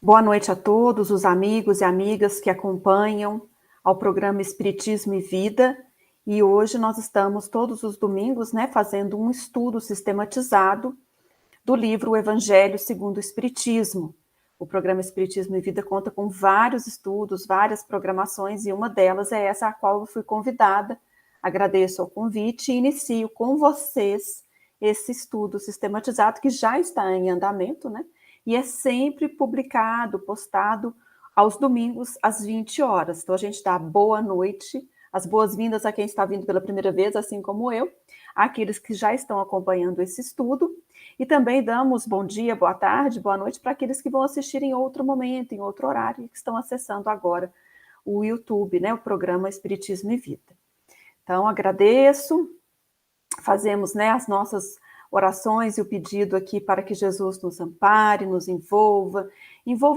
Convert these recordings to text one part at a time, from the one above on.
Boa noite a todos os amigos e amigas que acompanham ao programa Espiritismo e Vida. E hoje nós estamos todos os domingos, fazendo um estudo sistematizado do livro O Evangelho segundo o Espiritismo. O programa Espiritismo e Vida conta com vários estudos, várias programações, e uma delas é essa a qual eu fui convidada. Agradeço o convite e inicio com vocês esse estudo sistematizado que já está em andamento, e é sempre publicado, postado aos domingos às 20 horas. Então a gente dá boa noite, as boas-vindas a quem está vindo pela primeira vez, assim como eu, àqueles que já estão acompanhando esse estudo, e também damos bom dia, boa tarde, boa noite para aqueles que vão assistir em outro momento, em outro horário, e que estão acessando agora o YouTube, o programa Espiritismo e Vida. Então, agradeço, fazemos as nossas orações e o pedido aqui para que Jesus nos ampare, nos envolva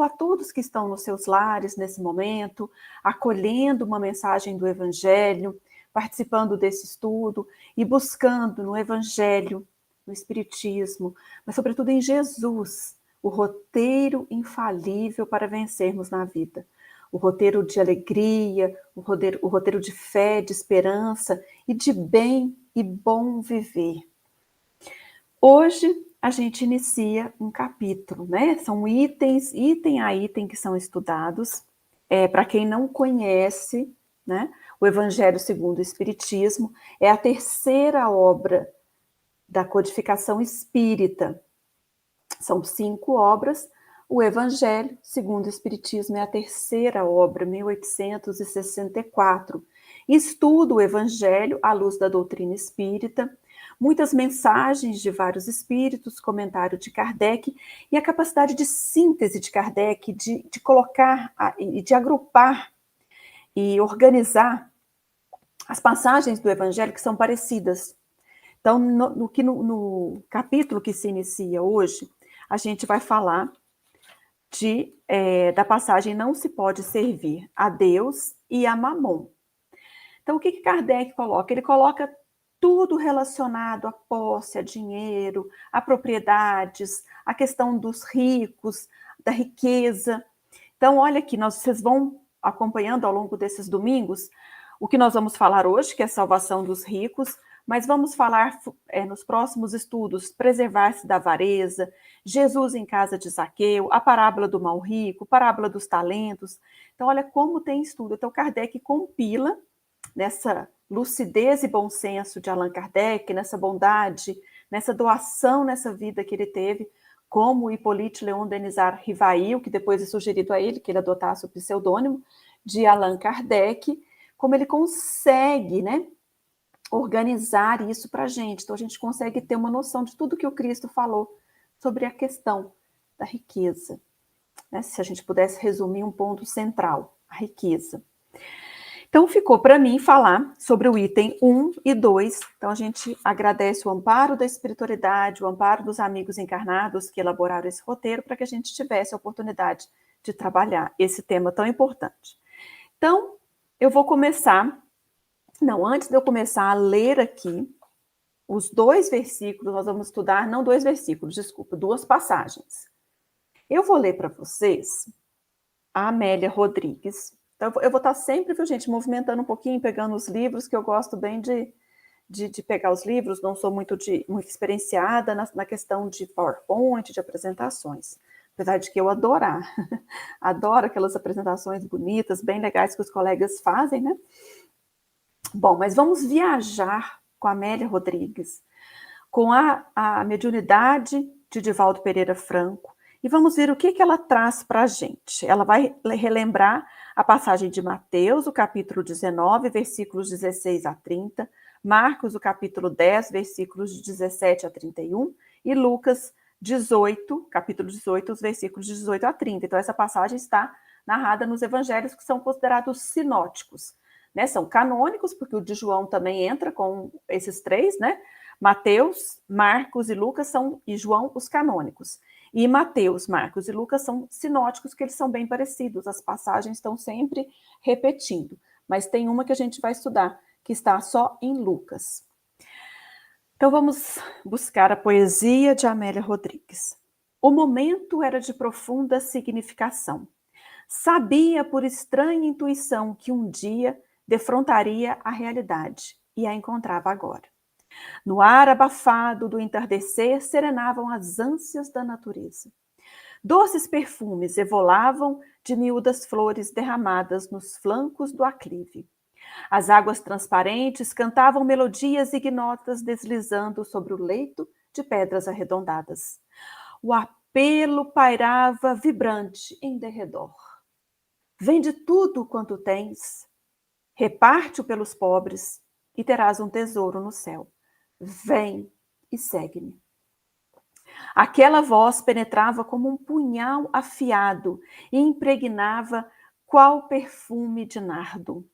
a todos que estão nos seus lares nesse momento, acolhendo uma mensagem do Evangelho, participando desse estudo e buscando no Evangelho, no Espiritismo, mas sobretudo em Jesus, o roteiro infalível para vencermos na vida. O roteiro de alegria, o roteiro de fé, de esperança e de bem e bom viver. Hoje a gente inicia um capítulo, São itens, item a item que são estudados. Para quem não conhece, o Evangelho segundo o Espiritismo é a terceira obra da codificação espírita. São 5 obras. O Evangelho segundo o Espiritismo é a terceira obra, 1864. Estuda o Evangelho à luz da doutrina espírita, muitas mensagens de vários espíritos, comentário de Kardec e a capacidade de síntese de Kardec, de colocar e de agrupar e organizar as passagens do Evangelho que são parecidas. Então, no capítulo que se inicia hoje, a gente vai falar da passagem não se pode servir a Deus e a Mamon. Então, o que Kardec coloca? Ele coloca tudo relacionado à posse, a dinheiro, a propriedades, a questão dos ricos, da riqueza. Então, olha aqui, vocês vão acompanhando ao longo desses domingos o que nós vamos falar hoje, que é a salvação dos ricos, mas vamos falar nos próximos estudos, preservar-se da avareza, Jesus em casa de Zaqueu, a parábola do mal rico, parábola dos talentos. Então, olha como tem estudo. Então, Kardec compila nessa lucidez e bom senso de Allan Kardec, nessa bondade, nessa doação nessa vida que ele teve, como Hippolyte Léon Denisard Rivail, que depois é sugerido a ele que ele adotasse o pseudônimo de Allan Kardec, como ele consegue, organizar isso para a gente. Então, a gente consegue ter uma noção de tudo que o Cristo falou sobre a questão da riqueza. Se a gente pudesse resumir um ponto central, a riqueza. Então, ficou para mim falar sobre o item 1 e 2. Então, a gente agradece o amparo da espiritualidade, o amparo dos amigos encarnados que elaboraram esse roteiro para que a gente tivesse a oportunidade de trabalhar esse tema tão importante. Então, eu vou começar... Não, antes de eu começar a ler aqui os 2 versículos, nós vamos estudar, não 2 versículos, desculpa, 2 passagens. Eu vou ler para vocês a Amélia Rodrigues. Então, eu vou estar sempre, viu, gente, movimentando um pouquinho, pegando os livros, que eu gosto bem de pegar os livros, não sou muito experienciada na questão de PowerPoint, de apresentações. Apesar de que eu adoro aquelas apresentações bonitas, bem legais que os colegas fazem, Bom, mas vamos viajar com a Amélia Rodrigues, com a mediunidade de Divaldo Pereira Franco, e vamos ver o que ela traz para a gente. Ela vai relembrar a passagem de Mateus, o capítulo 19, versículos 16 a 30, Marcos, o capítulo 10, versículos de 17 a 31, e Lucas 18, capítulo 18, os versículos de 18 a 30. Então, essa passagem está narrada nos evangelhos que são considerados sinóticos. São canônicos, porque o de João também entra com esses 3, Mateus, Marcos e Lucas e João os canônicos. E Mateus, Marcos e Lucas são sinóticos, que eles são bem parecidos, as passagens estão sempre repetindo. Mas tem uma que a gente vai estudar, que está só em Lucas. Então vamos buscar a poesia de Amélia Rodrigues. O momento era de profunda significação. Sabia por estranha intuição que um dia defrontaria a realidade e a encontrava agora. No ar abafado do entardecer serenavam as ânsias da natureza. Doces perfumes evolavam de miúdas flores derramadas nos flancos do aclive. As águas transparentes cantavam melodias ignotas deslizando sobre o leito de pedras arredondadas. O apelo pairava vibrante em derredor. Vende tudo quanto tens, reparte-o pelos pobres e terás um tesouro no céu. Vem e segue-me. Aquela voz penetrava como um punhal afiado e impregnava qual perfume de nardo.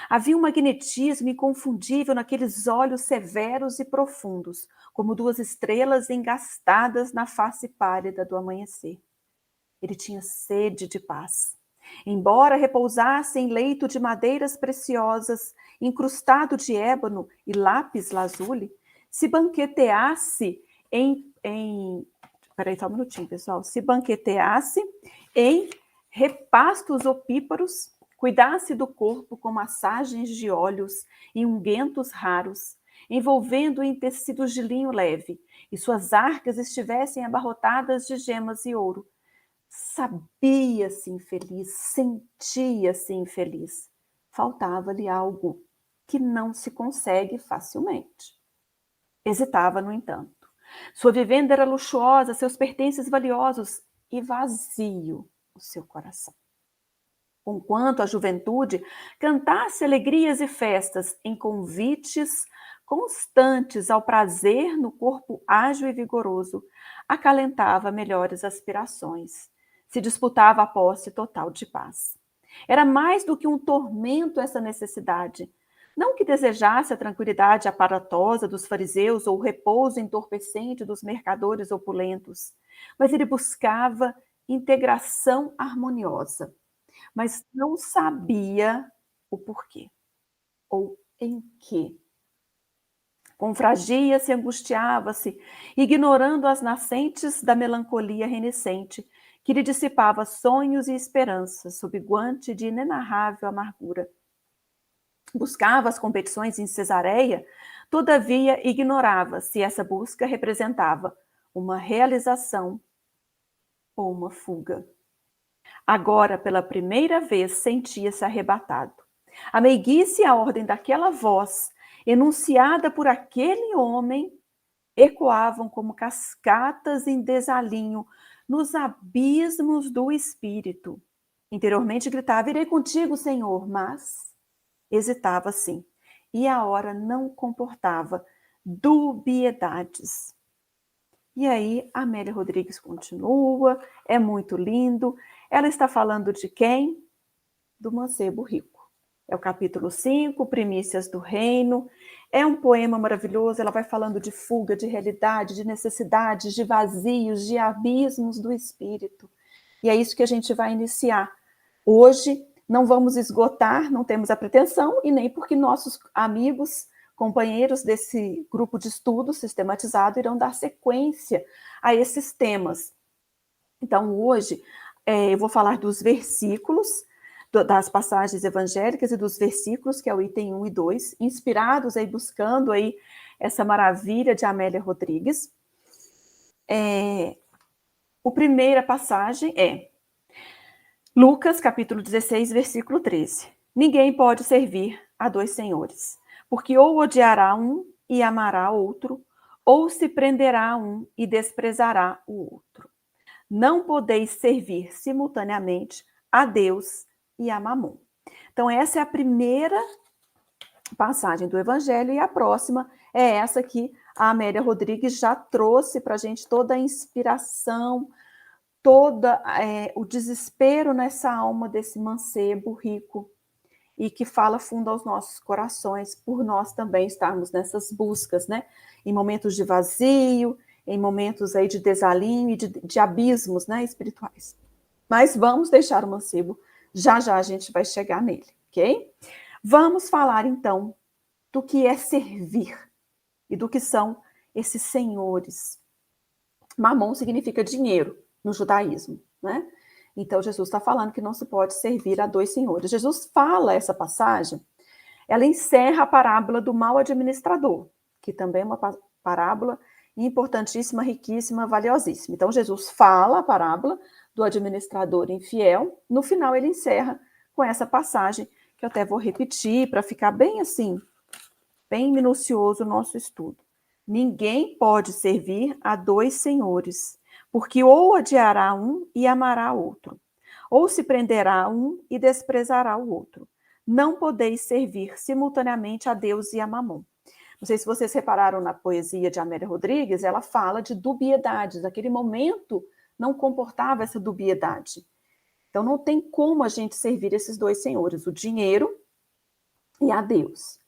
Havia um magnetismo inconfundível naqueles olhos severos e profundos, como duas estrelas engastadas na face pálida do amanhecer. Ele tinha sede de paz. Embora repousasse em leito de madeiras preciosas, incrustado de ébano e lápis lazuli, se banqueteasse peraí, só um minutinho, pessoal. Se banqueteasse em repastos opíparos, cuidasse do corpo com massagens de óleos e unguentos raros, envolvendo em tecidos de linho leve, e suas arcas estivessem abarrotadas de gemas e ouro, sabia-se infeliz, sentia-se infeliz. Faltava-lhe algo que não se consegue facilmente. Hesitava, no entanto. Sua vivenda era luxuosa, seus pertences valiosos e vazio o seu coração. Conquanto a juventude cantasse alegrias e festas em convites constantes ao prazer no corpo ágil e vigoroso, acalentava melhores aspirações, se disputava a posse total de paz. Era mais do que um tormento essa necessidade. Não que desejasse a tranquilidade aparatosa dos fariseus ou o repouso entorpecente dos mercadores opulentos, mas ele buscava integração harmoniosa, mas não sabia o porquê ou em que. Confragia-se, angustiava-se, ignorando as nascentes da melancolia renascente, que lhe dissipava sonhos e esperanças sob guante de inenarrável amargura. Buscava as competições em Cesareia, todavia ignorava se essa busca representava uma realização ou uma fuga. Agora, pela primeira vez, sentia-se arrebatado. A meiguice e a ordem daquela voz, enunciada por aquele homem, ecoavam como cascatas em desalinho nos abismos do espírito. Interiormente gritava: irei contigo, Senhor, mas hesitava sim, e a hora não comportava dubiedades. E aí, Amélia Rodrigues continua, é muito lindo. Ela está falando de quem? Do mancebo rico. É o capítulo 5, Primícias do Reino. É um poema maravilhoso, ela vai falando de fuga, de realidade, de necessidades, de vazios, de abismos do espírito. E é isso que a gente vai iniciar. Hoje não vamos esgotar, não temos a pretensão, e nem porque nossos amigos, companheiros desse grupo de estudo sistematizado irão dar sequência a esses temas. Então, hoje, eu vou falar dos versículos, das passagens evangélicas e dos versículos, que é o item 1 e 2, inspirados aí, buscando aí essa maravilha de Amélia Rodrigues. A primeira passagem é Lucas, capítulo 16, versículo 13. Ninguém pode servir a dois senhores, porque ou odiará um e amará outro, ou se prenderá a um e desprezará o outro. Não podeis servir simultaneamente a Deus e a Mamon. Então, essa é a primeira passagem do Evangelho, e a próxima é essa que a Amélia Rodrigues já trouxe para a gente toda a inspiração, todo o desespero nessa alma desse mancebo rico, e que fala fundo aos nossos corações, por nós também estarmos nessas buscas, né? Em momentos de vazio, em momentos aí de desalinho e de abismos, né, espirituais. Mas vamos deixar o mancebo, já já a gente vai chegar nele, ok? Vamos falar então do que é servir e do que são esses senhores. Mamon significa dinheiro no judaísmo, né? Então, Jesus está falando que não se pode servir a dois senhores. Jesus fala essa passagem, ela encerra a parábola do mau administrador, que também é uma parábola importantíssima, riquíssima, valiosíssima. Então, Jesus fala a parábola do administrador infiel, no final ele encerra com essa passagem, que eu até vou repetir para ficar bem assim, bem minucioso o nosso estudo. Ninguém pode servir a dois senhores, porque ou odiará um e amará outro, ou se prenderá a um e desprezará o outro. Não podeis servir simultaneamente a Deus e a Mamon. Não sei se vocês repararam na poesia de Amélia Rodrigues, ela fala de dubiedades. Aquele momento não comportava essa dubiedade. Então não tem como a gente servir esses dois senhores, o dinheiro e a Deus.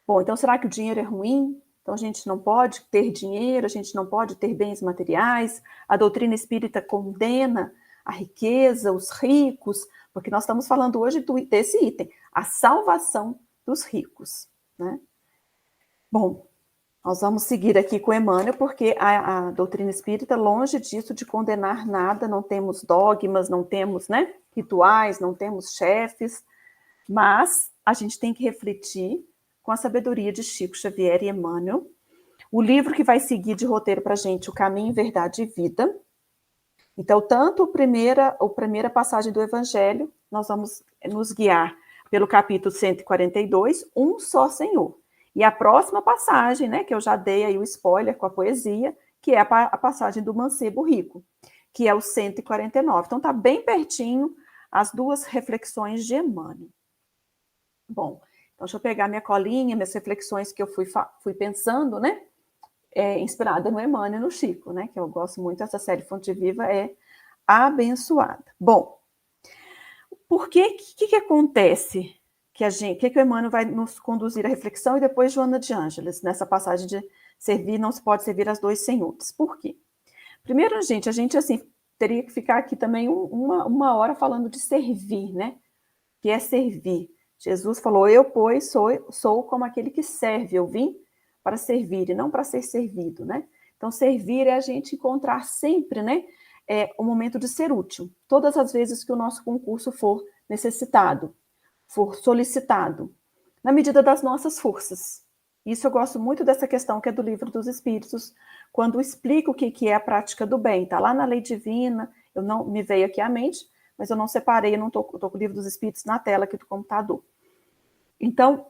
Bom, então será que o dinheiro é ruim? Então a gente não pode ter dinheiro, a gente não pode ter bens materiais. A doutrina espírita condena a riqueza, os ricos, porque nós estamos falando hoje desse item, a salvação dos ricos, né? Bom, nós vamos seguir aqui com Emmanuel, porque a doutrina espírita, longe disso de condenar nada, não temos dogmas, não temos, né, rituais, não temos chefes, mas a gente tem que refletir com a sabedoria de Chico Xavier e Emmanuel. O livro que vai seguir de roteiro para a gente, O Caminho, Verdade e Vida. Então, tanto a primeira passagem do Evangelho, nós vamos nos guiar pelo capítulo 142, Um Só Senhor. E a próxima passagem, né, que eu já dei aí o spoiler com a poesia, que é a passagem do Mancebo Rico, que é o 149. Então, está bem pertinho as duas reflexões de Emmanuel. Bom, então deixa eu pegar minha colinha, minhas reflexões que eu fui pensando, né, inspirada no Emmanuel e no Chico, né, que eu gosto muito, essa série Fonte Viva é abençoada. Bom, por que acontece que o Emmanuel vai nos conduzir à reflexão e depois Joana de Ângeles, nessa passagem de servir, não se pode servir as dois senhores. Por quê? Primeiro, a gente assim, teria que ficar aqui também uma hora falando de servir, né? Que é servir. Jesus falou, eu, pois, sou como aquele que serve. Eu vim para servir e não para ser servido, né? Então, servir é a gente encontrar sempre, né? O momento de ser útil. Todas as vezes que o nosso concurso for necessitado, for solicitado, na medida das nossas forças. Isso eu gosto muito dessa questão que é do Livro dos Espíritos, quando explica o que é a prática do bem. Está lá na Lei Divina, eu não me veio aqui à mente, mas eu não separei, eu não estou com o Livro dos Espíritos na tela aqui do computador. Então,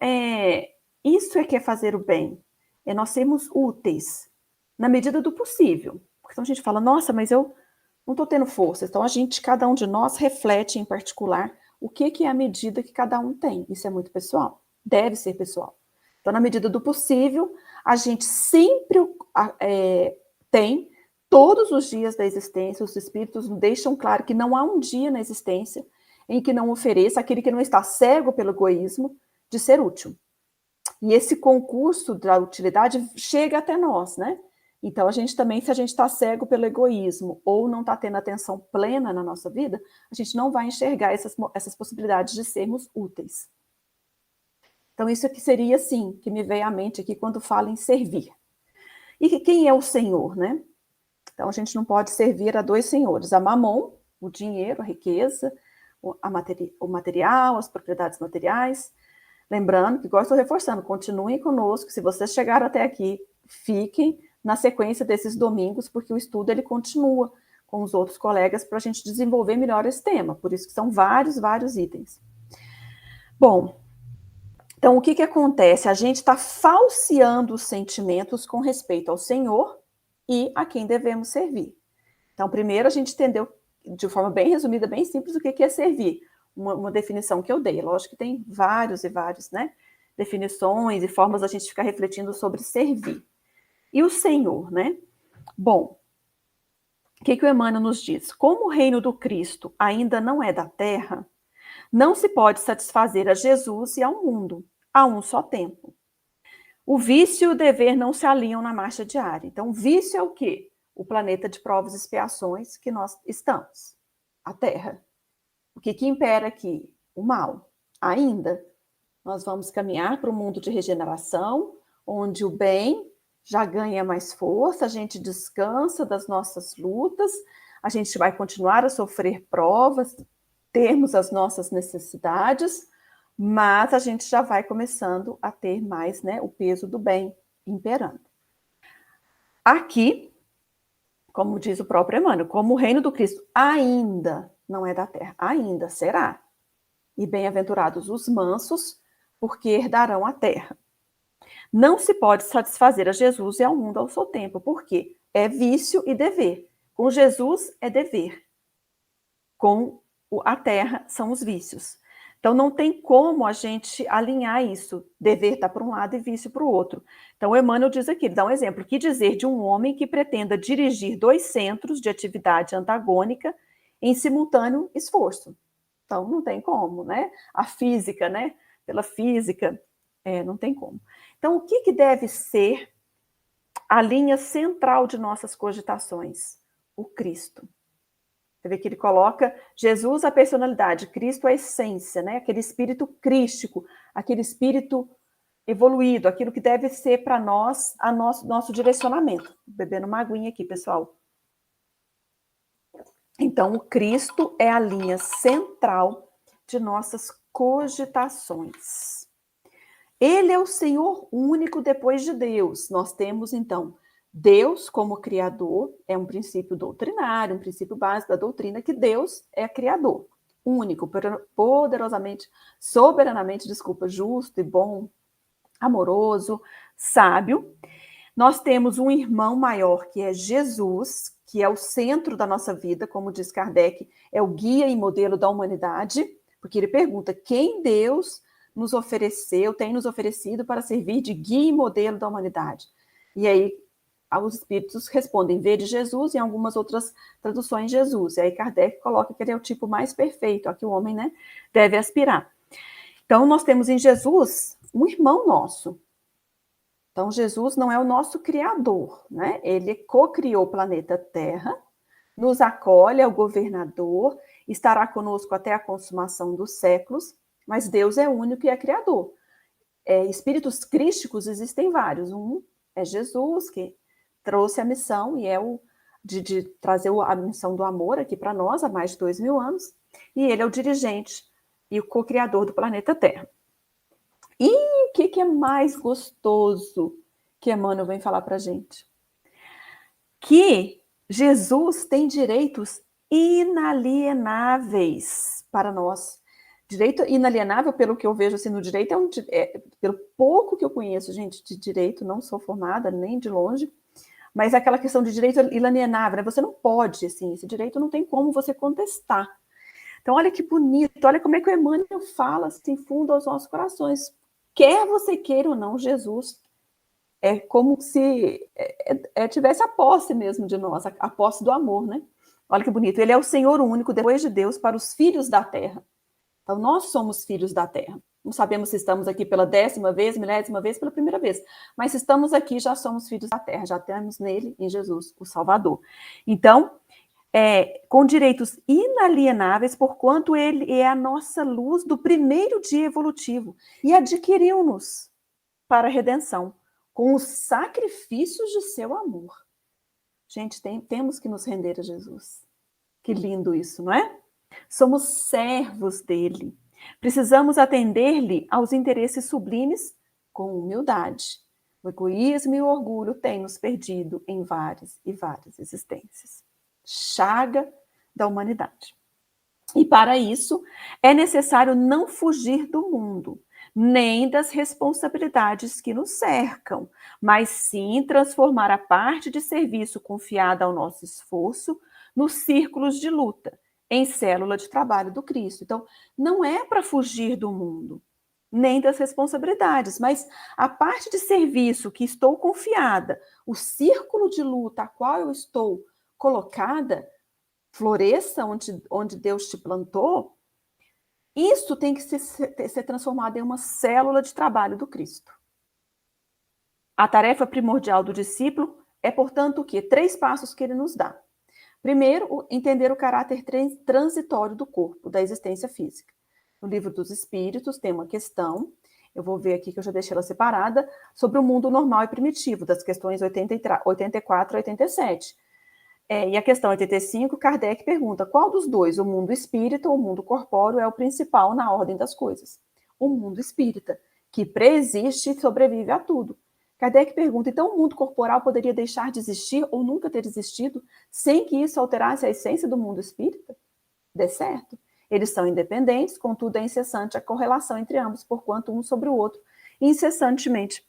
isso é que é fazer o bem, é nós sermos úteis, na medida do possível. Porque então a gente fala, nossa, mas eu não estou tendo força. Então, cada um de nós reflete em particular o que é a medida que cada um tem. Isso é muito pessoal, deve ser pessoal. Então, na medida do possível, a gente sempre tem, todos os dias da existência, os espíritos deixam claro que não há um dia na existência em que não ofereça aquele que não está cego pelo egoísmo de ser útil. E esse concurso da utilidade chega até nós, né? Então, a gente também, se a gente está cego pelo egoísmo ou não está tendo atenção plena na nossa vida, a gente não vai enxergar essas possibilidades de sermos úteis. Então, isso aqui seria, assim, que me veio à mente aqui quando fala em servir. E quem é o Senhor, né? Então, a gente não pode servir a dois senhores. A Mamon, o dinheiro, a riqueza, o material, as propriedades materiais. Lembrando que, igual estou reforçando, continuem conosco. Se vocês chegaram até aqui, fiquem na sequência desses domingos, porque o estudo ele continua com os outros colegas para a gente desenvolver melhor esse tema. Por isso que são vários itens. Bom, então o que acontece? A gente está falseando os sentimentos com respeito ao Senhor e a quem devemos servir. Então, primeiro a gente entendeu de forma bem resumida, bem simples, o que é servir. Uma definição que eu dei. Lógico que tem vários, né, definições e formas da gente ficar refletindo sobre servir. E o Senhor, né? Bom, o que o Emmanuel nos diz? Como o reino do Cristo ainda não é da terra, não se pode satisfazer a Jesus e ao mundo, a um só tempo. O vício e o dever não se alinham na marcha diária. Então, o vício é o quê? O planeta de provas e expiações que nós estamos, a Terra. O que impera aqui? O mal. Ainda, nós vamos caminhar para um mundo de regeneração, onde o bem já ganha mais força, a gente descansa das nossas lutas, a gente vai continuar a sofrer provas, termos as nossas necessidades, mas a gente já vai começando a ter mais, né, o peso do bem imperando. Aqui, como diz o próprio Emmanuel, como o reino do Cristo ainda não é da terra, ainda será. E bem-aventurados os mansos, porque herdarão a terra. Não se pode satisfazer a Jesus e ao mundo ao seu tempo, porque é vício e dever. Com Jesus é dever. Com a terra são os vícios. Então não tem como a gente alinhar isso, dever está para um lado e vício para o outro. Então o Emmanuel diz aqui, ele dá um exemplo, que dizer de um homem que pretenda dirigir 2 centros de atividade antagônica em simultâneo esforço. Então não tem como, né? A física, né? Pela física, não tem como. Então o que deve ser a linha central de nossas cogitações? O Cristo. Você vê que ele coloca Jesus a personalidade, Cristo a essência, né? Aquele espírito crístico, aquele espírito evoluído, aquilo que deve ser para nós a nosso direcionamento. Vou bebendo uma aguinha aqui, pessoal. Então, o Cristo é a linha central de nossas cogitações. Ele é o Senhor único depois de Deus. Nós temos, então, Deus como Criador, é um princípio doutrinário, um princípio básico da doutrina, que Deus é Criador, único, poderosamente, soberanamente, justo e bom, amoroso, sábio. Nós temos um irmão maior, que é Jesus, que é o centro da nossa vida, como diz Kardec, é o guia e modelo da humanidade, porque ele pergunta quem Deus nos ofereceu, tem nos oferecido para servir de guia e modelo da humanidade. E aí os espíritos respondem, vê de Jesus, e em algumas outras traduções, Jesus. E aí Kardec coloca que ele é o tipo mais perfeito, a que o homem, né, deve aspirar. Então, nós temos em Jesus um irmão nosso. Então, Jesus não é o nosso criador, né? Ele co-criou o planeta Terra, nos acolhe, é o governador, estará conosco até a consumação dos séculos, mas Deus é único e é criador. Espíritos crísticos existem vários. Um é Jesus, que trouxe a missão, e é o de trazer a missão do amor aqui para nós, há mais de 2000 anos, e ele é o dirigente e o co-criador do planeta Terra. E o que é mais gostoso que Emmanuel vem falar para a gente? Que Jesus tem direitos inalienáveis para nós. Direito inalienável, pelo que eu vejo assim, no direito, pelo pouco que eu conheço, gente, de direito, não sou formada nem de longe, mas aquela questão de direito inalienável, né? Você não pode, assim, esse direito não tem como você contestar. Então, olha que bonito, olha como é que o Emmanuel fala, assim, fundo aos nossos corações. Quer você queira ou não, Jesus é como se tivesse a posse mesmo de nós, a posse do amor, né? Olha que bonito. Ele é o Senhor único, depois de Deus, para os filhos da terra. Então, nós somos filhos da terra. Não sabemos se estamos aqui pela 10ª vez, 1000ª vez, pela primeira vez. Mas se estamos aqui, já somos filhos da terra, já temos nele, em Jesus, o Salvador. Então, com direitos inalienáveis, porquanto ele é a nossa luz do primeiro dia evolutivo e adquiriu-nos para a redenção, com os sacrifícios de seu amor. Gente, temos que nos render a Jesus. Que lindo isso, não é? Somos servos dele. Precisamos atender-lhe aos interesses sublimes com humildade. O egoísmo e o orgulho têm nos perdido em várias e várias existências. Chaga da humanidade. E para isso, é necessário não fugir do mundo, nem das responsabilidades que nos cercam, mas sim transformar a parte de serviço confiada ao nosso esforço nos círculos de luta, em célula de trabalho do Cristo. Então, não é para fugir do mundo, nem das responsabilidades, mas a parte de serviço que estou confiada, o círculo de luta a qual eu estou colocada, floresça onde Deus te plantou, isso tem que ser transformado em uma célula de trabalho do Cristo. A tarefa primordial do discípulo é, portanto, o quê? 3 passos que ele nos dá. Primeiro, entender o caráter transitório do corpo, da existência física. No Livro dos Espíritos tem uma questão Eu vou ver aqui que eu já deixei ela separada, sobre o mundo normal e primitivo, das questões 84 e 87. E a questão 85, Kardec pergunta, qual dos dois, o mundo espírita ou o mundo corpóreo, é o principal na ordem das coisas? O mundo espírita, que preexiste e sobrevive a tudo. Kardec pergunta, então o mundo corporal poderia deixar de existir ou nunca ter existido, sem que isso alterasse a essência do mundo espírita? Dê certo. Eles são independentes, contudo é incessante a correlação entre ambos, porquanto um sobre o outro incessantemente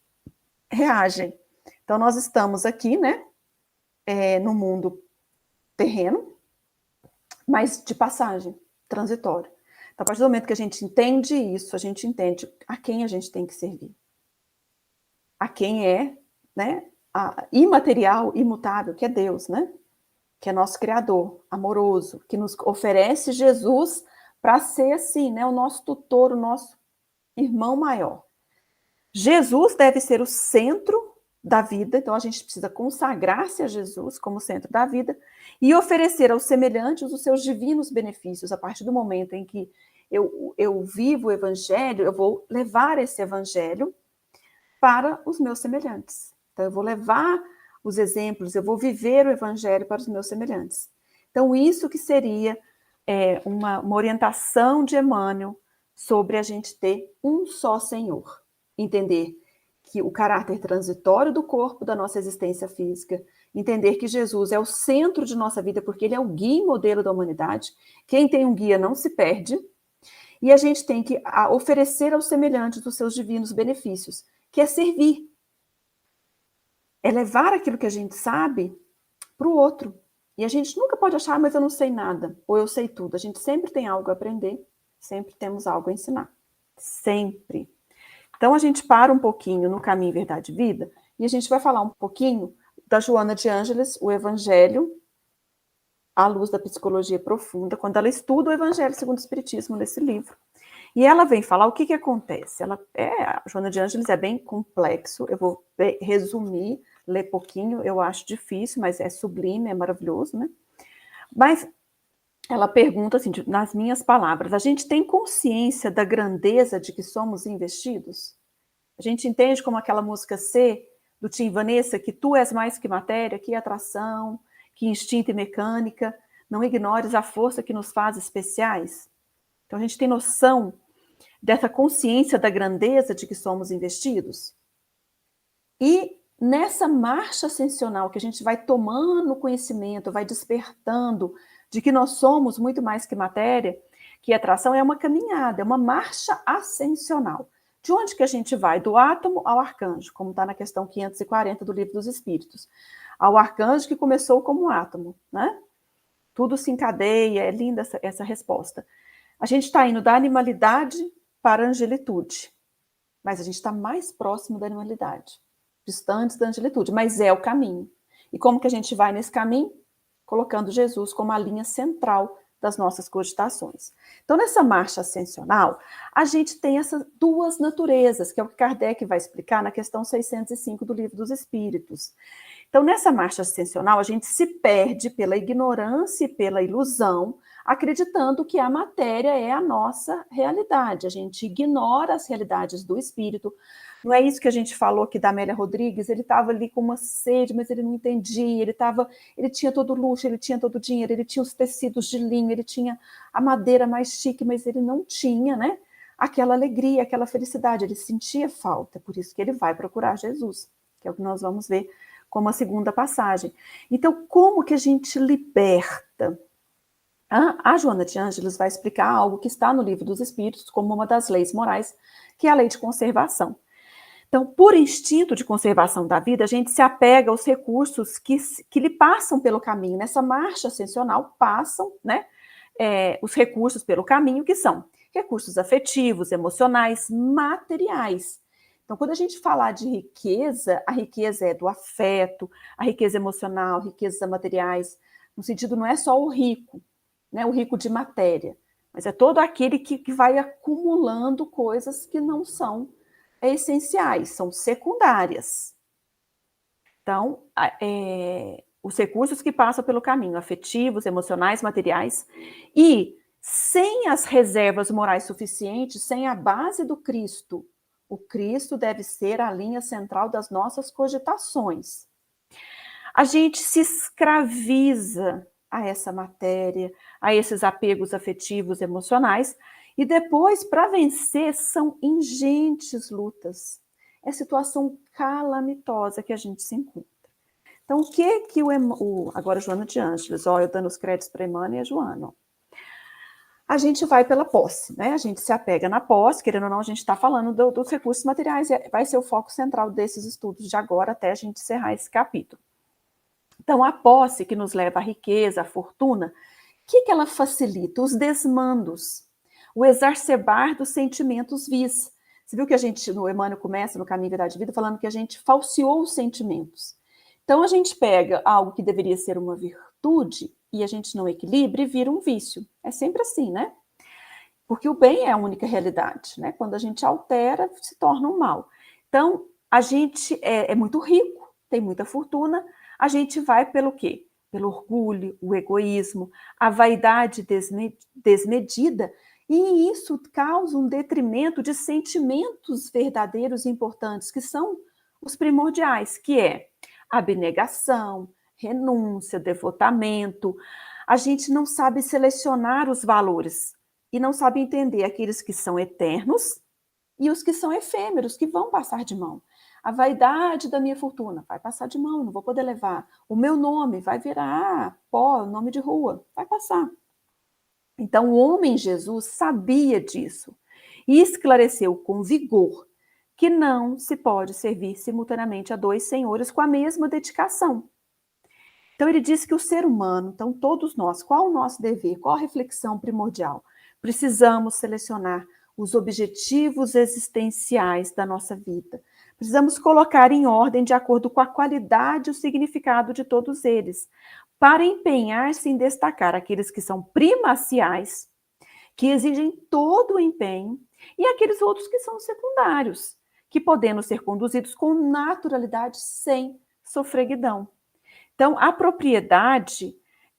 reagem. Então nós estamos aqui, né, no mundo terreno, mas de passagem, transitório. Então, a partir do momento que a gente entende isso, a gente entende a quem a gente tem que servir. A quem é, né, a imaterial, imutável, que é Deus, né? Que é nosso Criador, amoroso, que nos oferece Jesus para ser assim, né, o nosso tutor, o nosso irmão maior. Jesus deve ser o centro da vida, então a gente precisa consagrar-se a Jesus como centro da vida e oferecer aos semelhantes os seus divinos benefícios. A partir do momento em que eu vivo o evangelho, eu vou levar esse evangelho para os meus semelhantes. Então eu vou levar os exemplos, eu vou viver o evangelho para os meus semelhantes. Então isso que seria uma orientação de Emmanuel sobre a gente ter um só Senhor. Entender que o caráter transitório do corpo, da nossa existência física, entender que Jesus é o centro de nossa vida, porque ele é o guia e modelo da humanidade. Quem tem um guia não se perde. E a gente tem que oferecer aos semelhantes os seus divinos benefícios, que é servir. É levar aquilo que a gente sabe para o outro. E a gente nunca pode achar, mas eu não sei nada, ou eu sei tudo. A gente sempre tem algo a aprender, sempre temos algo a ensinar. Sempre. Então, a gente para um pouquinho no Caminho, Verdade e Vida, e a gente vai falar um pouquinho da Joana de Ângeles, o Evangelho à luz da psicologia profunda, quando ela estuda o Evangelho segundo o Espiritismo nesse livro. E ela vem falar o que acontece. A Joana de Ângeles é bem complexo, eu vou resumir, ler pouquinho, eu acho difícil, mas é sublime, é maravilhoso, né? Mas ela pergunta assim, nas minhas palavras, a gente tem consciência da grandeza de que somos investidos? A gente entende como aquela música C, do Tim Vanessa, que tu és mais que matéria, que atração, que instinto e mecânica, não ignores a força que nos faz especiais? Então a gente tem noção dessa consciência da grandeza de que somos investidos? E nessa marcha ascensional que a gente vai tomando conhecimento, vai despertando de que nós somos muito mais que matéria, que atração é uma caminhada, é uma marcha ascensional. De onde que a gente vai? Do átomo ao arcanjo, como está na questão 540 do Livro dos Espíritos. Ao arcanjo que começou como átomo, né? Tudo se encadeia, é linda essa resposta. A gente está indo da animalidade para a angelitude, mas a gente está mais próximo da animalidade, distantes da angelitude, mas é o caminho. E como que a gente vai nesse caminho? Colocando Jesus como a linha central das nossas cogitações. Então, nessa marcha ascensional, a gente tem essas duas naturezas, que é o que Kardec vai explicar na questão 605 do Livro dos Espíritos. Então, nessa marcha ascensional, a gente se perde pela ignorância e pela ilusão, acreditando que a matéria é a nossa realidade. A gente ignora as realidades do espírito. Não é isso que a gente falou aqui da Amélia Rodrigues? Ele estava ali com uma sede, mas ele não entendia. Ele tinha todo o luxo, ele tinha todo o dinheiro, ele tinha os tecidos de linho, ele tinha a madeira mais chique, mas ele não tinha, né, aquela alegria, aquela felicidade. Ele sentia falta, por isso que ele vai procurar Jesus, que é o que nós vamos ver como a segunda passagem. Então, como que a gente liberta? A Joana de Ângeles vai explicar algo que está no Livro dos Espíritos como uma das leis morais, que é a lei de conservação. Então, por instinto de conservação da vida, a gente se apega aos recursos que lhe passam pelo caminho. Nessa marcha ascensional, passam, né, os recursos pelo caminho, que são recursos afetivos, emocionais, materiais. Então, quando a gente falar de riqueza, a riqueza é do afeto, a riqueza emocional, riquezas materiais, no sentido não é só o rico, né, o rico de matéria, mas é todo aquele que vai acumulando coisas que não são essenciais, são secundárias. Então, os recursos que passam pelo caminho, afetivos, emocionais, materiais, e sem as reservas morais suficientes, sem a base do Cristo O Cristo deve ser a linha central das nossas cogitações. A gente se escraviza a essa matéria, a esses apegos afetivos, emocionais, e depois, para vencer, são ingentes lutas. É situação calamitosa que a gente se encontra. Então, o que agora Joana de Ângeles, eu dando os créditos para a Emmanuel e a Joana. A gente vai pela posse, né? A gente se apega na posse, querendo ou não, a gente está falando dos recursos materiais, vai ser o foco central desses estudos de agora até a gente encerrar esse capítulo. Então, a posse que nos leva à riqueza, à fortuna, o que ela facilita? Os desmandos, o exacerbar dos sentimentos vis. Você viu que a gente, no Emmanuel começa, no Caminho Verdade e Vida, falando que a gente falseou os sentimentos. Então, a gente pega algo que deveria ser uma virtude e a gente não equilibra e vira um vício. É sempre assim, né? Porque o bem é a única realidade, né? Quando a gente altera, se torna um mal. Então, a gente é muito rico, tem muita fortuna, a gente vai pelo quê? Pelo orgulho, o egoísmo, a vaidade desmedida, e isso causa um detrimento de sentimentos verdadeiros e importantes, que são os primordiais, que é abnegação, renúncia, devotamento. A gente não sabe selecionar os valores e não sabe entender aqueles que são eternos e os que são efêmeros, que vão passar de mão. A vaidade da minha fortuna vai passar de mão, não vou poder levar. O meu nome vai virar pó, nome de rua, vai passar. Então, o homem Jesus sabia disso e esclareceu com vigor que não se pode servir simultaneamente a dois senhores com a mesma dedicação. Então, ele disse que o ser humano, então todos nós, qual o nosso dever, qual a reflexão primordial? Precisamos selecionar os objetivos existenciais da nossa vida. Precisamos colocar em ordem de acordo com a qualidade e o significado de todos eles, para empenhar-se em destacar aqueles que são primaciais, que exigem todo o empenho, e aqueles outros que são secundários, que podendo ser conduzidos com naturalidade, sem sofreguidão. Então, a propriedade,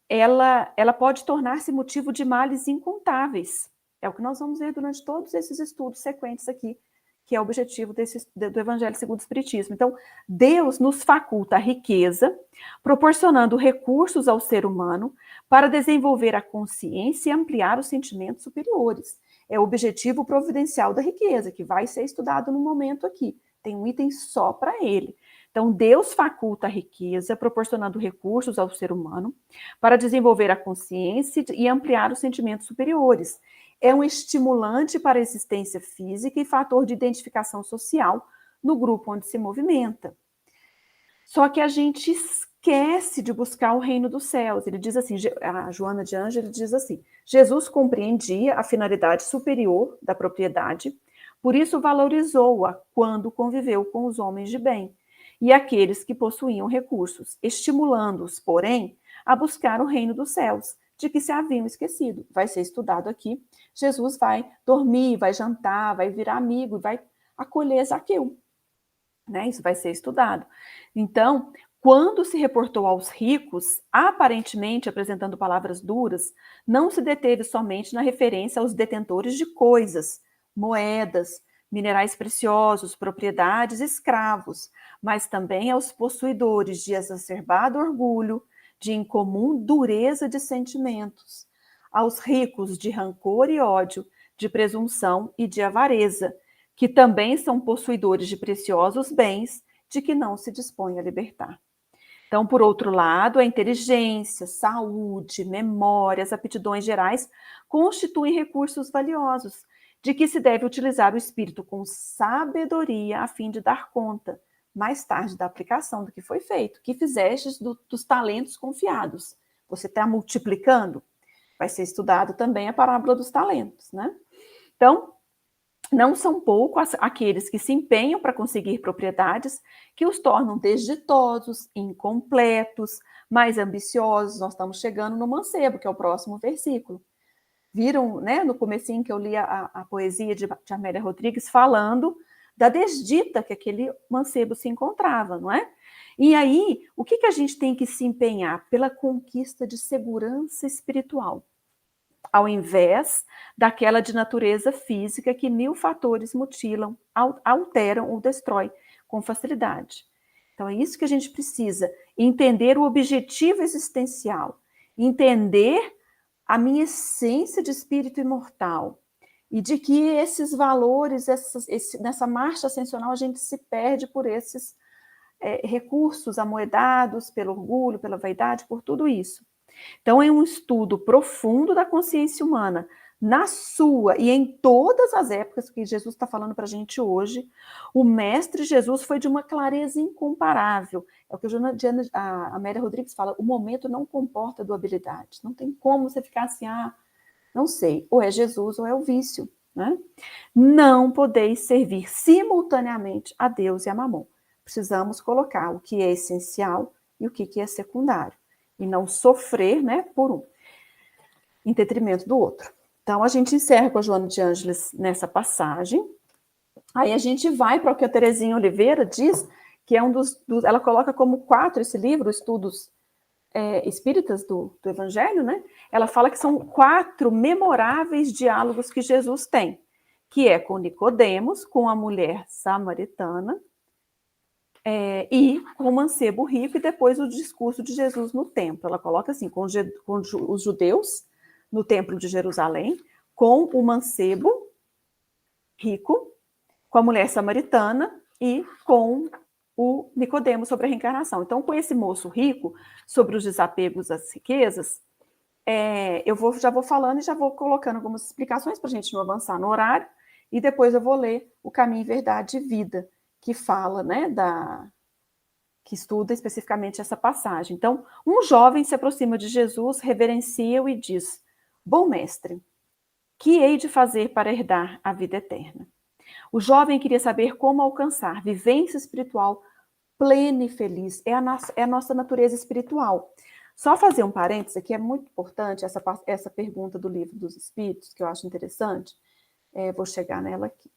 ela pode tornar-se motivo de males incontáveis. É o que nós vamos ver durante todos esses estudos sequentes aqui, que é o objetivo do Evangelho segundo o Espiritismo. Então, Deus nos faculta a riqueza, proporcionando recursos ao ser humano para desenvolver a consciência e ampliar os sentimentos superiores. É o objetivo providencial da riqueza, que vai ser estudado no momento aqui. Tem um item só para ele. Então, Deus faculta a riqueza, proporcionando recursos ao ser humano para desenvolver a consciência e ampliar os sentimentos superiores. É um estimulante para a existência física e fator de identificação social no grupo onde se movimenta. Só que a gente esquece de buscar o reino dos céus. Ele diz assim, a Joana de Ângeles diz assim, Jesus compreendia a finalidade superior da propriedade, por isso valorizou-a quando conviveu com os homens de bem e aqueles que possuíam recursos, estimulando-os, porém, a buscar o reino dos céus, de que se haviam esquecido. Vai ser estudado aqui. Jesus vai dormir, vai jantar, vai virar amigo, vai acolher Zaqueu. Né? Isso vai ser estudado. Então, quando se reportou aos ricos, aparentemente apresentando palavras duras, não se deteve somente na referência aos detentores de coisas, moedas, minerais preciosos, propriedades, escravos, mas também aos possuidores de exacerbado orgulho, de incomum dureza de sentimentos, aos ricos de rancor e ódio, de presunção e de avareza, que também são possuidores de preciosos bens, de que não se dispõe a libertar. Então, por outro lado, a inteligência, saúde, memórias, aptidões gerais constituem recursos valiosos, de que se deve utilizar o espírito com sabedoria a fim de dar conta, mais tarde, da aplicação do que foi feito, que fizestes dos talentos confiados. Você está multiplicando? Vai ser estudado também a parábola dos talentos, né? Então, não são poucos aqueles que se empenham para conseguir propriedades que os tornam desditosos, incompletos, mais ambiciosos. Nós estamos chegando no mancebo, que é o próximo versículo. Viram, né, no comecinho que eu li a poesia de Amélia Rodrigues falando da desdita que aquele mancebo se encontrava, não é? E aí, o que a gente tem que se empenhar? Pela conquista de segurança espiritual. ao invés daquela de natureza física que mil fatores mutilam, alteram ou destroem com facilidade. Então é isso que a gente precisa, entender o objetivo existencial, entender a minha essência de espírito imortal, e de que esses valores, nessa marcha ascensional, a gente se perde por esses recursos amoedados, pelo orgulho, pela vaidade, por tudo isso. Então, é um estudo profundo da consciência humana, na sua e em todas as épocas que Jesus está falando para a gente hoje. O Mestre Jesus foi de uma clareza incomparável. É o que a Amélia Rodrigues fala, o momento não comporta dualidade. Não tem como você ficar assim, não sei, ou é Jesus ou é o vício, né? Não podeis servir simultaneamente a Deus e a Mamon. Precisamos colocar o que é essencial e o que é secundário. E não sofrer, né, por um, em detrimento do outro. Então, a gente encerra com a Joana de Ângeles nessa passagem. Aí a gente vai para o que a Terezinha Oliveira diz, que é ela coloca como 4 esse livro, Estudos espíritas do Evangelho, né? Ela fala que são 4 memoráveis diálogos que Jesus tem, que é com Nicodemos, com a mulher samaritana, e com o mancebo rico, e depois o discurso de Jesus no templo. Ela coloca assim, com os judeus no templo de Jerusalém, com o mancebo rico, com a mulher samaritana e com o Nicodemos sobre a reencarnação. Então, com esse moço rico, sobre os desapegos às riquezas, já vou falando e já vou colocando algumas explicações para a gente não avançar no horário, e depois eu vou ler o Caminho, Verdade e Vida, que fala, né, que estuda especificamente essa passagem. Então, um jovem se aproxima de Jesus, reverencia-o e diz: Bom mestre, que hei de fazer para herdar a vida eterna? O jovem queria saber como alcançar vivência espiritual plena e feliz. É a nossa natureza espiritual. Só fazer um parênteses aqui, é muito importante essa pergunta do Livro dos Espíritos, que eu acho interessante. Vou chegar nela aqui.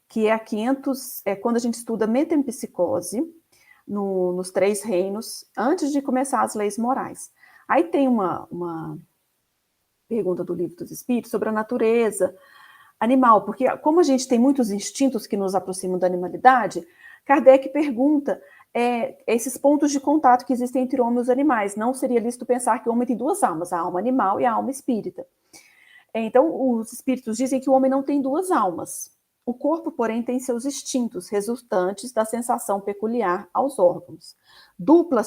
Que é a 500, quando a gente estuda metempsicose, nos 3 reinos, antes de começar as leis morais. Aí tem uma pergunta do Livro dos Espíritos sobre a natureza animal, porque como a gente tem muitos instintos que nos aproximam da animalidade, Kardec pergunta esses pontos de contato que existem entre o homem e os animais. Não seria lícito pensar que o homem tem 2 almas, a alma animal e a alma espírita. Então, os espíritos dizem que o homem não tem 2 almas. O corpo, porém, tem seus instintos, resultantes da sensação peculiar aos órgãos. Dupla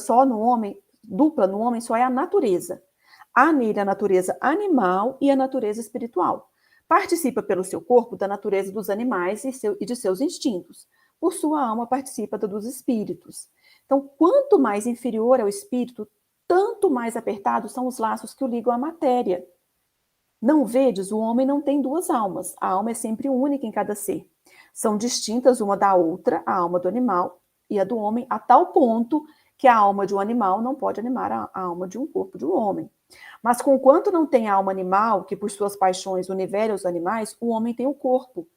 no homem só é a natureza. Há nele a natureza animal e a natureza espiritual. Participa pelo seu corpo da natureza dos animais e de seus instintos. Por sua alma participa da dos espíritos. Então, quanto mais inferior é o espírito, tanto mais apertados são os laços que o ligam à matéria. Não vedes, o homem não tem 2 almas. A alma é sempre única em cada ser. São distintas uma da outra, a alma do animal e a do homem, a tal ponto que a alma de um animal não pode animar a alma de um corpo de um homem. Mas conquanto não tem a alma animal, que por suas paixões univera os animais, o homem tem o corpo,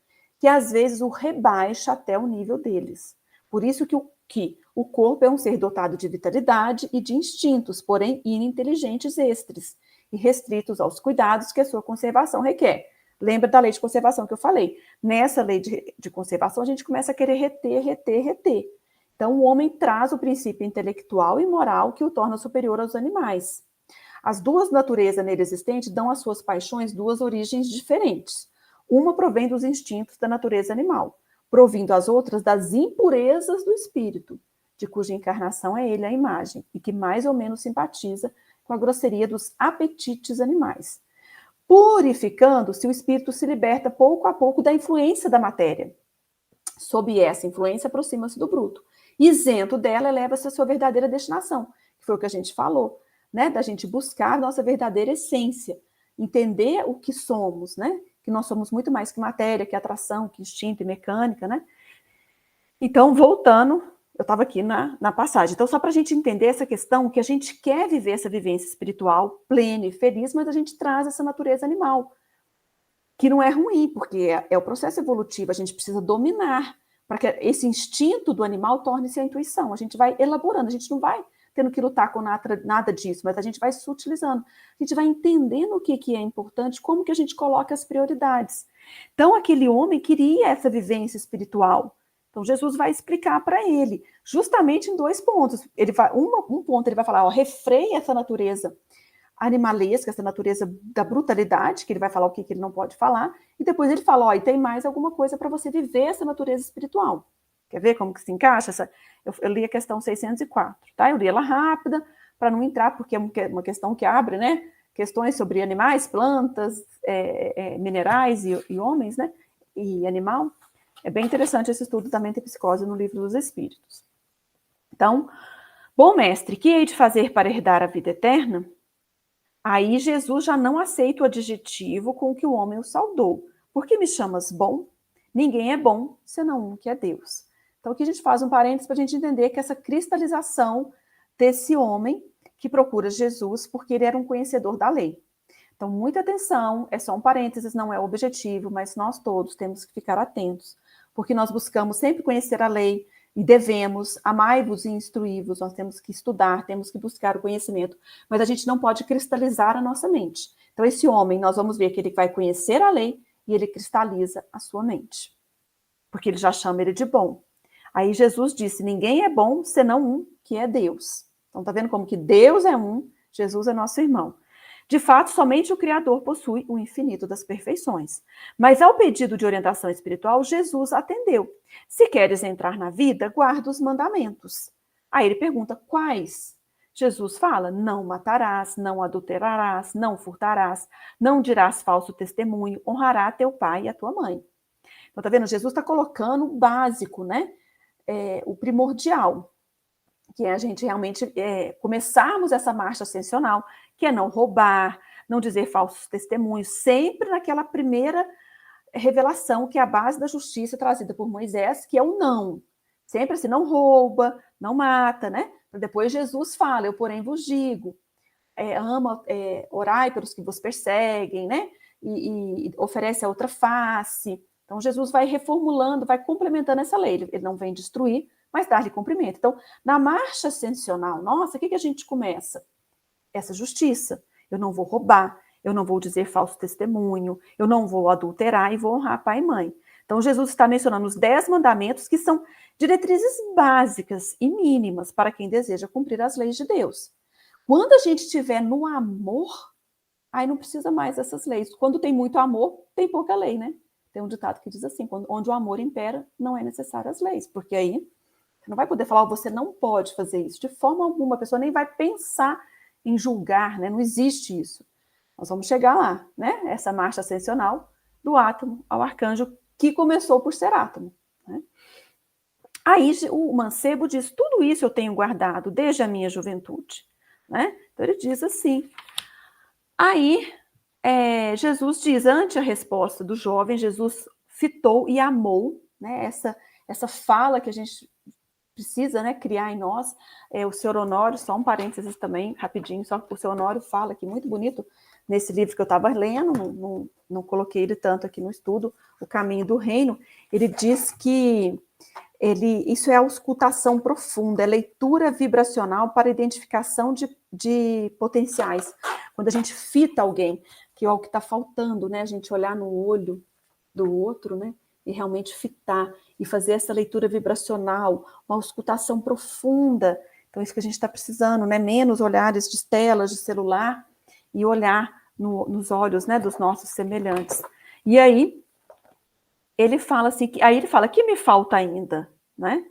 que às vezes o rebaixa até o nível deles. Por isso que o corpo é um ser dotado de vitalidade e de instintos, porém ininteligentes extras, e restritos aos cuidados que a sua conservação requer. Lembra da lei de conservação que eu falei? Nessa lei de conservação, a gente começa a querer reter. Então, o homem traz o princípio intelectual e moral que o torna superior aos animais. As 2 naturezas nele existentes dão às suas paixões 2 origens diferentes. Uma provém dos instintos da natureza animal, provindo as outras das impurezas do espírito, de cuja encarnação é ele a imagem, e que mais ou menos simpatiza com a grosseria dos apetites animais. Purificando-se, o espírito se liberta pouco a pouco da influência da matéria. Sob essa influência, aproxima-se do bruto. Isento dela, eleva-se à sua verdadeira destinação, que foi o que a gente falou, né? Da gente buscar nossa verdadeira essência, entender o que somos, né? Que nós somos muito mais que matéria, que atração, que instinto e mecânica, né? Então, voltando, eu estava aqui na passagem. Então, só para a gente entender essa questão, que a gente quer viver essa vivência espiritual plena e feliz, mas a gente traz essa natureza animal, que não é ruim, porque é o processo evolutivo, a gente precisa dominar, para que esse instinto do animal torne-se a intuição. A gente vai elaborando, a gente não vai tendo que lutar com nada disso, mas a gente vai sutilizando, a gente vai entendendo o que é importante, como que a gente coloca as prioridades. Então, aquele homem queria essa vivência espiritual. Então, Jesus vai explicar para ele, justamente em 2 pontos. Um ponto ele vai falar, ó, refreia essa natureza animalesca, essa natureza da brutalidade, que ele vai falar o que ele não pode falar, e depois ele fala, ó, e tem mais alguma coisa para você viver essa natureza espiritual. Quer ver como que se encaixa? Eu li a questão 604, tá? Eu li ela rápida, para não entrar, porque é uma questão que abre, né? Questões sobre animais, plantas, minerais e homens, né? E animal. É bem interessante esse estudo da mente e psicose no Livro dos Espíritos. Então, bom mestre, que hei de fazer para herdar a vida eterna? Aí Jesus já não aceita o adjetivo com que o homem o saudou. Por que me chamas bom? Ninguém é bom, senão um que é Deus. Então aqui a gente faz um parênteses para a gente entender que essa cristalização desse homem que procura Jesus porque ele era um conhecedor da lei. Então, muita atenção, é só um parênteses, não é o objetivo, mas nós todos temos que ficar atentos, porque nós buscamos sempre conhecer a lei, e devemos, amai-vos e instruí-vos, nós temos que estudar, temos que buscar o conhecimento, mas a gente não pode cristalizar a nossa mente. Então, esse homem, nós vamos ver que ele vai conhecer a lei e ele cristaliza a sua mente, porque ele já chama ele de bom. Aí Jesus disse, ninguém é bom senão um, que é Deus. Então, tá vendo como que Deus é um, Jesus é nosso irmão. De fato, somente o Criador possui o infinito das perfeições. Mas ao pedido de orientação espiritual, Jesus atendeu. Se queres entrar na vida, guarda os mandamentos. Aí ele pergunta, quais? Jesus fala, não matarás, não adulterarás, não furtarás, não dirás falso testemunho, honrará teu pai e a tua mãe. Então, tá vendo? Jesus está colocando o básico, né? O primordial, que é a gente realmente começarmos essa marcha ascensional, que é não roubar, não dizer falsos testemunhos, sempre naquela primeira revelação, que é a base da justiça trazida por Moisés, que é o não. Sempre assim, não rouba, não mata, né? Depois Jesus fala, eu porém vos digo, orai pelos que vos perseguem, né? E oferece a outra face. Então Jesus vai reformulando, vai complementando essa lei, ele não vem destruir, mas dar-lhe cumprimento. Então, na marcha ascensional, nossa, o que a gente começa? Essa justiça. Eu não vou roubar, eu não vou dizer falso testemunho, eu não vou adulterar e vou honrar pai e mãe. Então, Jesus está mencionando os 10 mandamentos que são diretrizes básicas e mínimas para quem deseja cumprir as leis de Deus. Quando a gente estiver no amor, aí não precisa mais dessas leis. Quando tem muito amor, tem pouca lei, né? Tem um ditado que diz assim, onde o amor impera, não é necessário as leis, porque aí você não vai poder falar, você não pode fazer isso. De forma alguma, a pessoa nem vai pensar em julgar, né? Não existe isso. Nós vamos chegar lá, né? Essa marcha ascensional do átomo ao arcanjo, que começou por ser átomo. Né? Aí o mancebo diz, tudo isso eu tenho guardado desde a minha juventude. Né? Então ele diz assim. Aí Jesus diz, ante a resposta do jovem, Jesus fitou e amou, né? Essa fala que a gente precisa, né, criar em nós. O Sr. Honório, só um parênteses também, rapidinho, só que o Sr. Honório fala aqui, muito bonito, nesse livro que eu estava lendo, não coloquei ele tanto aqui no estudo, O Caminho do Reino, ele diz que isso é auscultação profunda, é leitura vibracional para identificação de potenciais. Quando a gente fita alguém, que é o que está faltando, né, a gente olhar no olho do outro, né, e realmente fitar, e fazer essa leitura vibracional, uma auscultação profunda. Então, isso que a gente está precisando, né? Menos olhares de telas, de celular, e olhar nos olhos, né, dos nossos semelhantes. E aí, ele fala assim, aí ele fala, que me falta ainda? Né?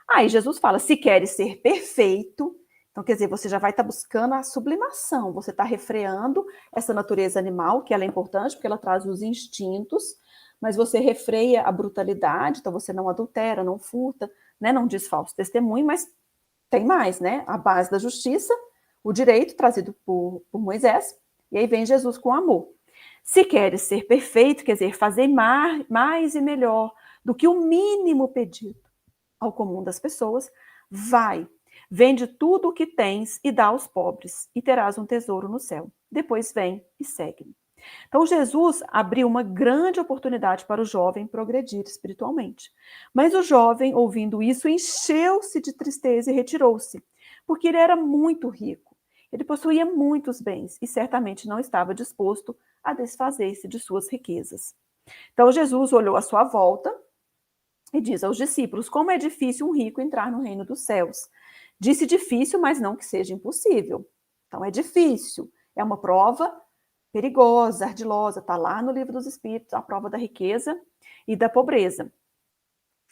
Aí Jesus fala, se queres ser perfeito, então quer dizer, você já vai estar buscando a sublimação, você está refreando essa natureza animal, que ela é importante, porque ela traz os instintos, mas você refreia a brutalidade, então você não adultera, não furta, né, não diz falso testemunho, mas tem mais, né? A base da justiça, o direito trazido por Moisés, e aí vem Jesus com amor. Se queres ser perfeito, quer dizer, fazer mais e melhor do que o mínimo pedido ao comum das pessoas, vai, vende tudo o que tens e dá aos pobres, e terás um tesouro no céu. Depois vem e segue-me. Então, Jesus abriu uma grande oportunidade para o jovem progredir espiritualmente. Mas o jovem, ouvindo isso, encheu-se de tristeza e retirou-se, porque ele era muito rico. Ele possuía muitos bens e certamente não estava disposto a desfazer-se de suas riquezas. Então Jesus olhou à sua volta e diz aos discípulos: como é difícil um rico entrar no reino dos céus. Disse difícil, mas não que seja impossível. Então é difícil, é uma prova perigosa, ardilosa, está lá no livro dos Espíritos, a prova da riqueza e da pobreza.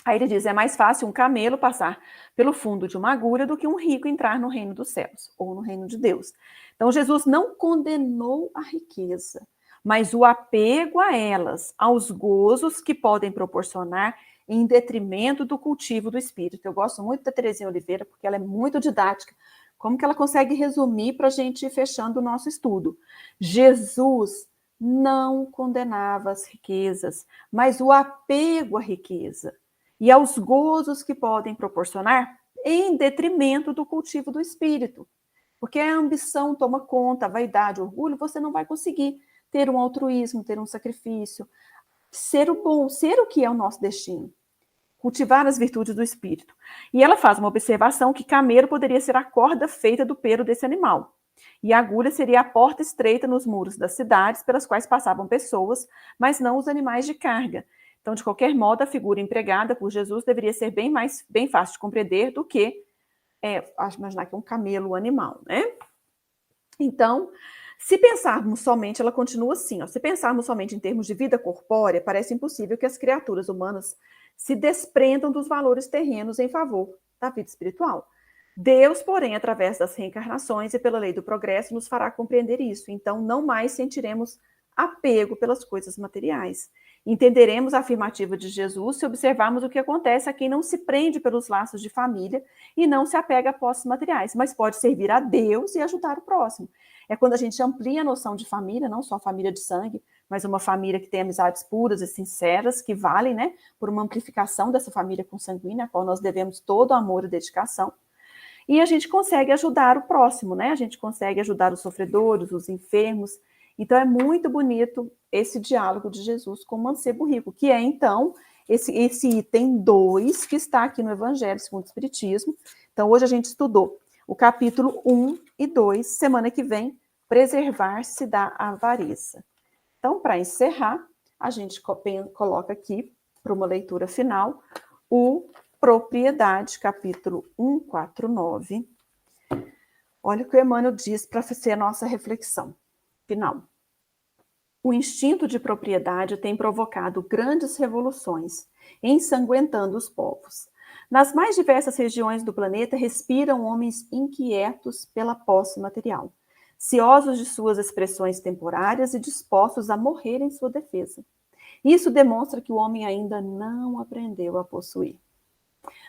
Aí ele diz: é mais fácil um camelo passar pelo fundo de uma agulha do que um rico entrar no reino dos céus, ou no reino de Deus. Então Jesus não condenou a riqueza, mas o apego a elas, aos gozos que podem proporcionar em detrimento do cultivo do espírito. Eu gosto muito da Terezinha Oliveira, porque ela é muito didática. Como que ela consegue resumir para a gente ir fechando o nosso estudo? Jesus não condenava as riquezas, mas o apego à riqueza e aos gozos que podem proporcionar em detrimento do cultivo do espírito. Porque a ambição toma conta, a vaidade, o orgulho, você não vai conseguir ter um altruísmo, ter um sacrifício, ser o bom, ser o que é o nosso destino. Cultivar as virtudes do espírito. E ela faz uma observação que camelo poderia ser a corda feita do pelo desse animal. E a agulha seria a porta estreita nos muros das cidades pelas quais passavam pessoas, mas não os animais de carga. Então, de qualquer modo, a figura empregada por Jesus deveria ser bem fácil de compreender do que, imaginar que é um camelo animal, né? Então, se pensarmos somente, ela continua assim, se pensarmos somente em termos de vida corpórea, parece impossível que as criaturas humanas se desprendam dos valores terrenos em favor da vida espiritual. Deus, porém, através das reencarnações e pela lei do progresso, nos fará compreender isso. Então, não mais sentiremos apego pelas coisas materiais. Entenderemos a afirmativa de Jesus se observarmos o que acontece a quem não se prende pelos laços de família e não se apega a posses materiais, mas pode servir a Deus e ajudar o próximo. É quando a gente amplia a noção de família, não só a família de sangue, mas uma família que tem amizades puras e sinceras, que valem, né, por uma amplificação dessa família consanguínea, a qual nós devemos todo o amor e dedicação. E a gente consegue ajudar o próximo, né? A gente consegue ajudar os sofredores, os enfermos. Então é muito bonito esse diálogo de Jesus com o mancebo rico, que é, então, esse item 2 que está aqui no Evangelho segundo o Espiritismo. Então, hoje a gente estudou o capítulo 1 e 2. Semana que vem, preservar-se da avareza. Então, para encerrar, a gente coloca aqui, para uma leitura final, o Propriedade, capítulo 149. Olha o que o Emmanuel diz para ser a nossa reflexão final. O instinto de propriedade tem provocado grandes revoluções, ensanguentando os povos. Nas mais diversas regiões do planeta respiram homens inquietos pela posse material, ciosos de suas expressões temporárias e dispostos a morrer em sua defesa. Isso demonstra que o homem ainda não aprendeu a possuir.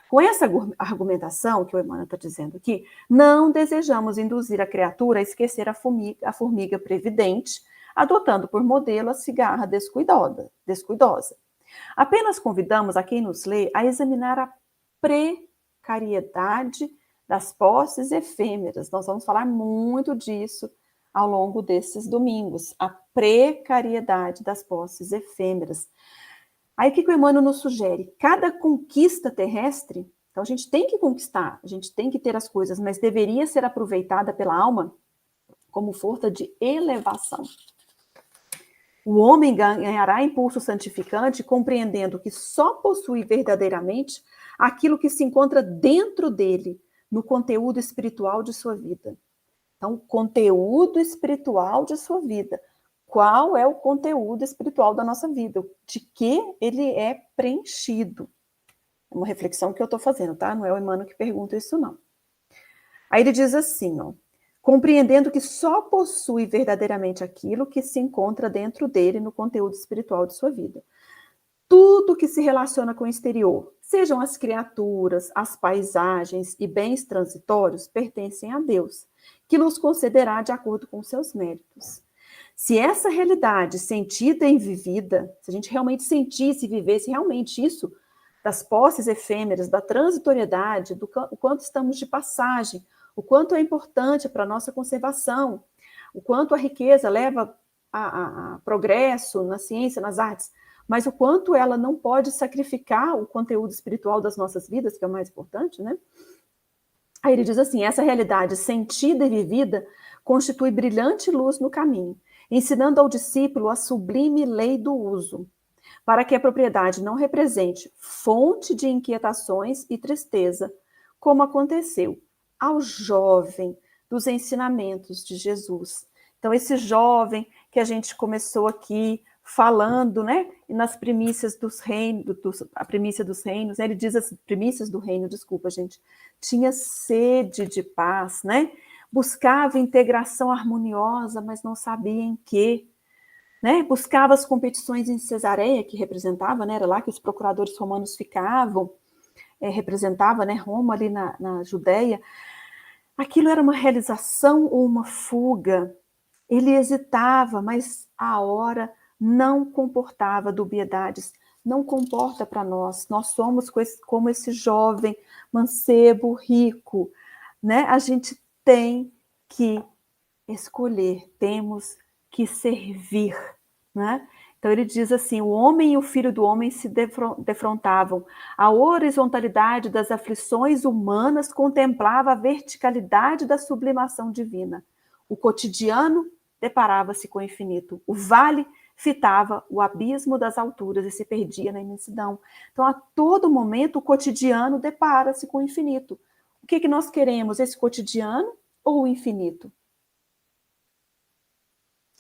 Com essa argumentação que o Emmanuel está dizendo aqui, não desejamos induzir a criatura a esquecer a formiga previdente, adotando por modelo a cigarra descuidosa. Apenas convidamos a quem nos lê a examinar a precariedade das posses efêmeras. Nós vamos falar muito disso ao longo desses domingos, a precariedade das posses efêmeras. Aí o que o Emmanuel nos sugere? Cada conquista terrestre, então a gente tem que conquistar, a gente tem que ter as coisas, mas deveria ser aproveitada pela alma como força de elevação. O homem ganhará impulso santificante compreendendo que só possui verdadeiramente aquilo que se encontra dentro dele, no conteúdo espiritual de sua vida. Então, conteúdo espiritual de sua vida. Qual é o conteúdo espiritual da nossa vida? De que ele é preenchido? É uma reflexão que eu estou fazendo, tá? Não é o Emmanuel que pergunta isso, não. Aí ele diz assim, compreendendo que só possui verdadeiramente aquilo que se encontra dentro dele no conteúdo espiritual de sua vida. Tudo que se relaciona com o exterior, sejam as criaturas, as paisagens e bens transitórios, pertencem a Deus, que nos concederá de acordo com seus méritos. Se essa realidade sentida e vivida, se a gente realmente sentisse e vivesse realmente isso, das posses efêmeras, da transitoriedade, o quanto estamos de passagem, o quanto é importante para a nossa conservação, o quanto a riqueza leva a progresso na ciência, nas artes, mas o quanto ela não pode sacrificar o conteúdo espiritual das nossas vidas, que é o mais importante, né? Aí ele diz assim: essa realidade sentida e vivida constitui brilhante luz no caminho, ensinando ao discípulo a sublime lei do uso, para que a propriedade não represente fonte de inquietações e tristeza, como aconteceu ao jovem dos ensinamentos de Jesus. Então, esse jovem que a gente começou aqui falando, né, nas primícias dos reinos, a primícia dos reinos, né, ele diz as primícias do reino, desculpa, gente, tinha sede de paz, né, buscava integração harmoniosa, mas não sabia em quê, né? Buscava as competições em Cesareia, que representava, né? Era lá que os procuradores romanos ficavam, representava, né, Roma ali na Judéia. Aquilo era uma realização ou uma fuga? Ele hesitava, mas a hora não comportava dubiedades, não comporta para nós. Nós somos como esse jovem mancebo rico, né? A gente tem que escolher, temos que servir, né? Então ele diz assim: o homem e o filho do homem se defrontavam. A horizontalidade das aflições humanas contemplava a verticalidade da sublimação divina. O cotidiano deparava-se com o infinito. O vale fitava o abismo das alturas e se perdia na imensidão. Então, a todo momento, o cotidiano depara-se com o infinito. O que nós queremos, esse cotidiano ou o infinito?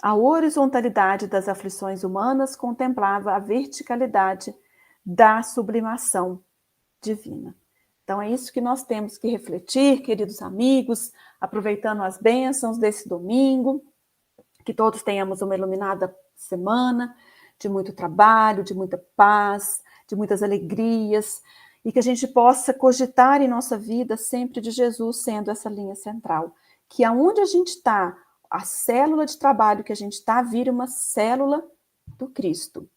A horizontalidade das aflições humanas contemplava a verticalidade da sublimação divina. Então é isso que nós temos que refletir, queridos amigos, aproveitando as bênçãos desse domingo, que todos tenhamos uma iluminada semana, de muito trabalho, de muita paz, de muitas alegrias, e que a gente possa cogitar em nossa vida sempre de Jesus sendo essa linha central, que aonde a gente está, a célula de trabalho que a gente está, vira uma célula do Cristo,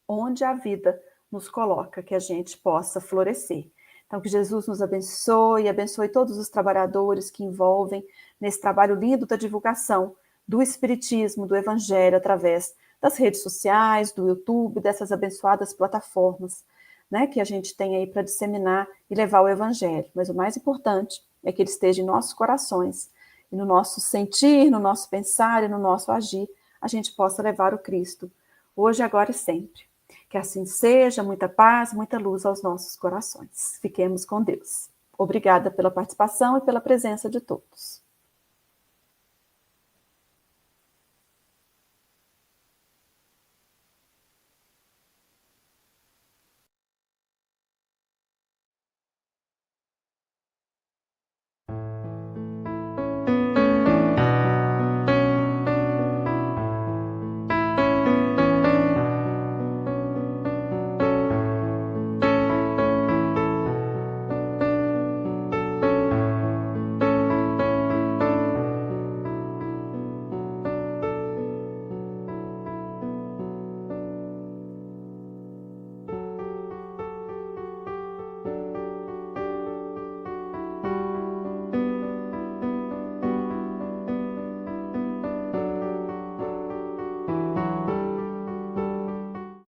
onde a vida nos coloca, que a gente possa florescer. Então, que Jesus nos abençoe, abençoe todos os trabalhadores que envolvem nesse trabalho lindo da divulgação do Espiritismo, do Evangelho, através das redes sociais, do YouTube, dessas abençoadas plataformas, né, que a gente tem aí para disseminar e levar o Evangelho. Mas o mais importante é que ele esteja em nossos corações, e no nosso sentir, no nosso pensar e no nosso agir, a gente possa levar o Cristo, hoje, agora e sempre. Que assim seja, muita paz, muita luz aos nossos corações. Fiquemos com Deus. Obrigada pela participação e pela presença de todos.